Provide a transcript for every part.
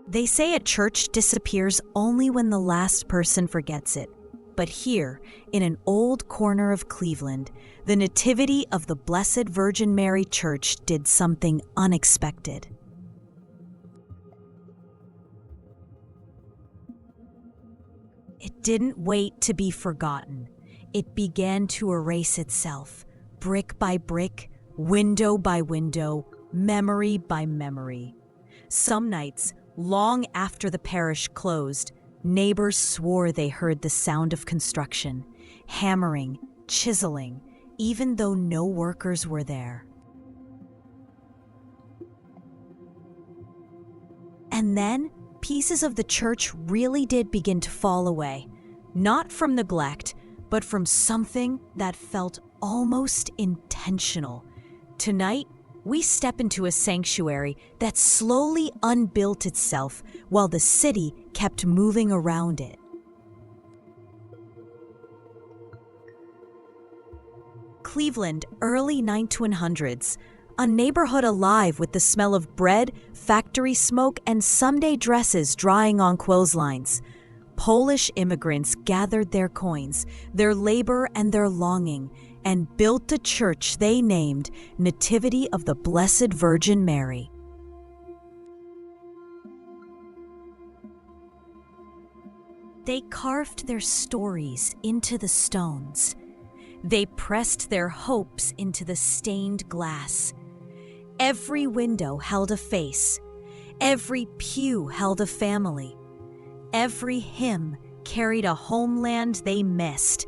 They say a church disappears only when the last person forgets it. But here, in an old corner of Cleveland, the Nativity of the Blessed Virgin Mary Church did something unexpected. It didn't wait to be forgotten. It began to erase itself, brick by brick, window by window, memory by memory. Some nights, long after the parish closed, neighbors swore they heard the sound of construction, hammering, chiseling, even though no workers were there. And then, pieces of the church really did begin to fall away, not from neglect, but from something that felt almost intentional. Tonight, we step into a sanctuary that slowly unbuilt itself while the city kept moving around it. Cleveland, early 1900s, a neighborhood alive with the smell of bread, factory smoke, and Sunday dresses drying on clotheslines. Polish immigrants gathered their coins, their labor, and their longing, and built a church they named Nativity of the Blessed Virgin Mary. They carved their stories into the stones. They pressed their hopes into the stained glass. Every window held a face. Every pew held a family. Every hymn carried a homeland they missed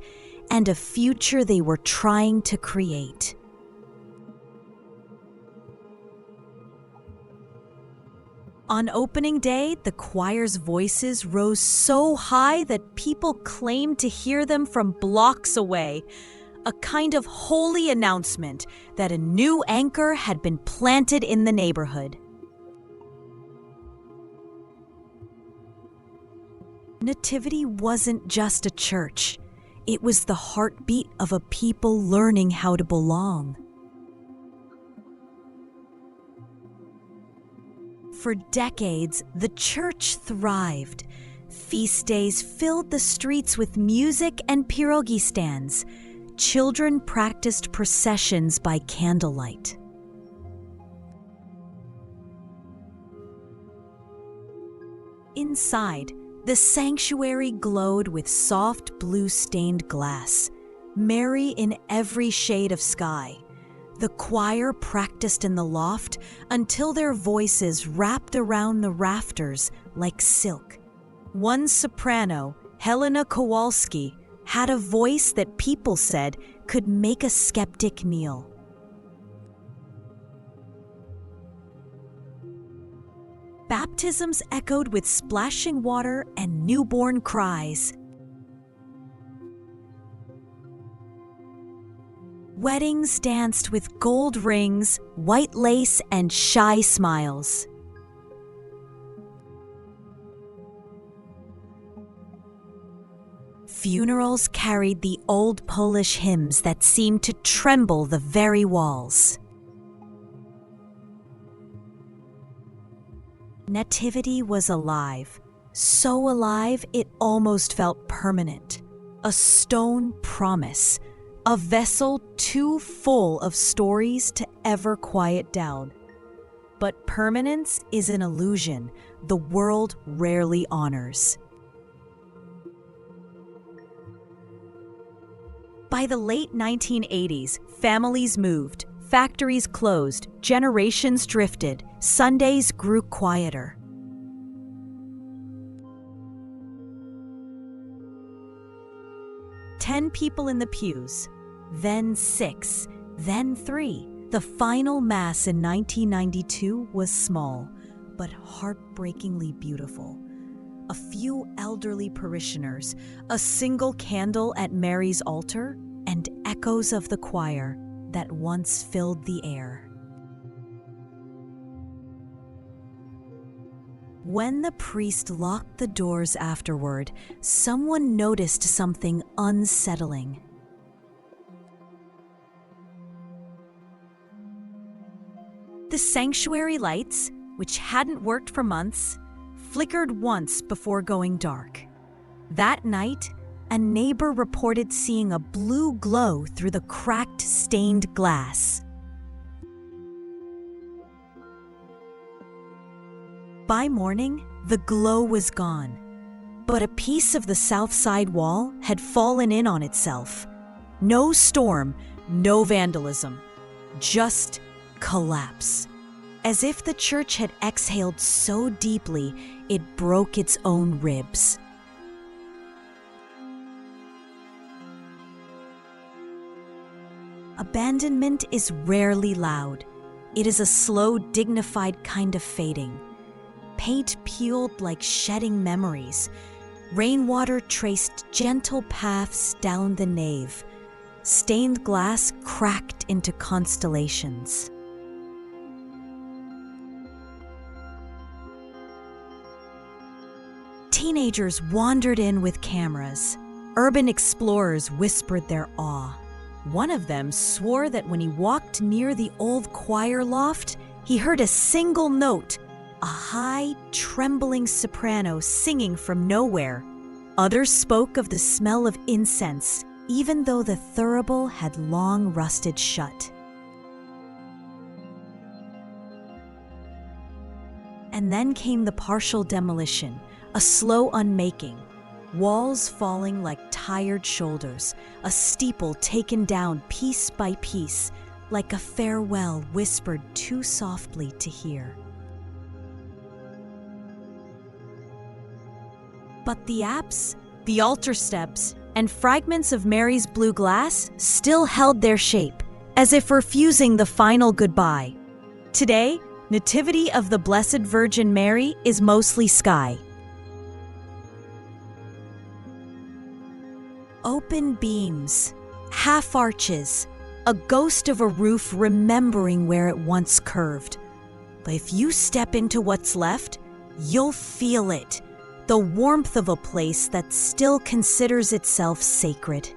and a future they were trying to create. On opening day, the choir's voices rose so high that people claimed to hear them from blocks away, a kind of holy announcement that a new anchor had been planted in the neighborhood. Nativity wasn't just a church. It was the heartbeat of a people learning how to belong. For decades, the church thrived. Feast days filled the streets with music and pierogi stands. Children practiced processions by candlelight. Inside, the sanctuary glowed with soft blue stained glass, Mary in every shade of sky. The choir practiced in the loft until their voices wrapped around the rafters like silk. One soprano, Helena Kowalski, had a voice that people said could make a skeptic kneel. Baptisms echoed with splashing water and newborn cries. Weddings danced with gold rings, white lace, and shy smiles. Funerals carried the old Polish hymns that seemed to tremble the very walls. Nativity was alive, so alive it almost felt permanent. A stone promise, a vessel too full of stories to ever quiet down. But permanence is an illusion the world rarely honors. By the late 1980s, families moved, factories closed, generations drifted, Sundays grew quieter. "10 people in the pews, then 6, then 3. The final Mass in 1992 was small, but heartbreakingly beautiful. A few elderly parishioners, a single candle at Mary's altar, and echoes of the choir that once filled the air. When the priest locked the doors afterward, someone noticed something unsettling. The sanctuary lights, which hadn't worked for months, flickered once before going dark. That night, a neighbor reported seeing a blue glow through the cracked, stained glass. By morning, the glow was gone, but a piece of the south side wall had fallen in on itself. No storm, no vandalism, just collapse. As if the church had exhaled so deeply, it broke its own ribs. Abandonment is rarely loud. It is a slow, dignified kind of fading. Paint peeled like shedding memories. Rainwater traced gentle paths down the nave. Stained glass cracked into constellations. Teenagers wandered in with cameras. Urban explorers whispered their awe. One of them swore that when he walked near the old choir loft, he heard a single note, a high, trembling soprano singing from nowhere. Others spoke of the smell of incense, even though the thurible had long rusted shut. And then came the partial demolition, a slow unmaking. Walls falling like tired shoulders, a steeple taken down piece by piece, like a farewell whispered too softly to hear. But the apse, the altar steps, and fragments of Mary's blue glass still held their shape, as if refusing the final goodbye. Today, Nativity of the Blessed Virgin Mary is mostly sky. Open beams, half arches, a ghost of a roof remembering where it once curved. But if you step into what's left, you'll feel it, the warmth of a place that still considers itself sacred.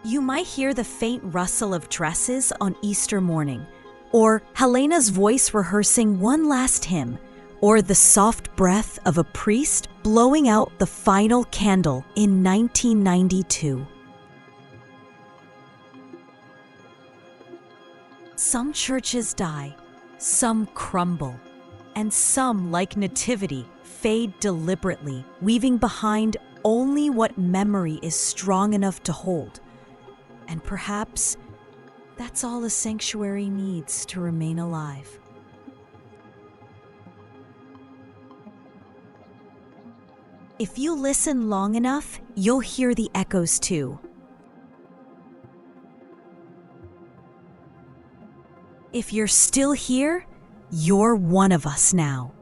You might hear the faint rustle of dresses on Easter morning, or Helena's voice rehearsing one last hymn, or the soft breath of a priest blowing out the final candle in 1992. Some churches die, some crumble, and some, like Nativity, fade deliberately, leaving behind only what memory is strong enough to hold. And perhaps that's all a sanctuary needs to remain alive. If you listen long enough, you'll hear the echoes too. If you're still here, you're one of us now.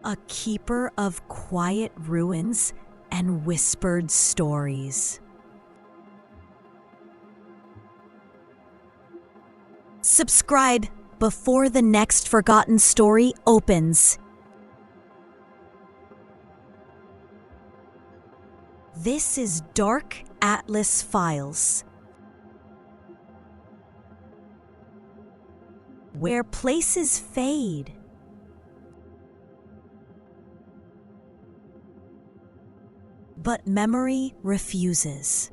A keeper of quiet ruins and whispered stories. Subscribe before the next forgotten story opens. This is Dark Atlas Files, where places fade, but memory refuses.